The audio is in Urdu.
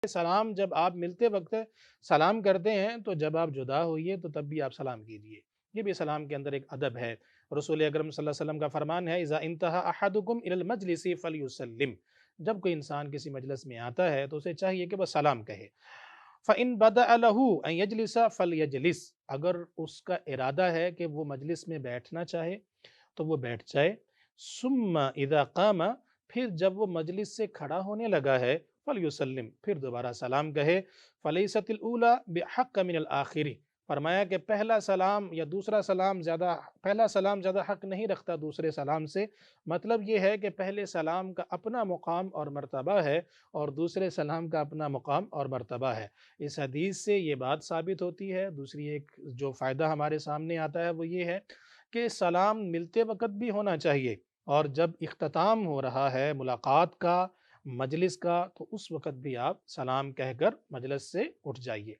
سلام جب آپ ملتے وقت سلام کرتے ہیں تو جب آپ جدا ہوئیے تو تب بھی آپ سلام کیجئے، یہ بھی سلام کے اندر ایک ادب ہے۔ رسول اکرم صلی اللہ علیہ وسلم کا فرمان ہے اذا انتہى احدکم الى المجلس فلیسلم، جب کوئی انسان کسی مجلس میں آتا ہے تو اسے چاہیے کہ وہ سلام کہے۔ فَإِن بَدَأَ لَهُ أَن يَجْلِسَ فَلْيَجْلِسْ، اگر اس کا ارادہ ہے کہ وہ مجلس میں بیٹھنا چاہے تو وہ بیٹھ جائے۔ ثُمَّ إِذَا قَامَ، پھر جب وہ مجلس سے کھڑا ہونے لگا ہے فَلْيُسَلِّمْ، پھر دوبارہ سلام کہے۔ فَلَيْسَتِ الْأُولَى بِحَقَّ مِنَ الْآخِرِ، فرمایا کہ پہلا سلام یا دوسرا سلام زیادہ، پہلا سلام زیادہ حق نہیں رکھتا دوسرے سلام سے۔ مطلب یہ ہے کہ پہلے سلام کا اپنا مقام اور مرتبہ ہے اور دوسرے سلام کا اپنا مقام اور مرتبہ ہے۔ اس حدیث سے یہ بات ثابت ہوتی ہے۔ دوسری ایک جو فائدہ ہمارے سامنے آتا ہے وہ یہ ہے کہ سلام ملتے وقت بھی ہونا چاہیے، اور جب اختتام ہو رہا ہے ملاقات کا، مجلس کا، تو اس وقت بھی آپ سلام کہہ کر مجلس سے اٹھ جائیے۔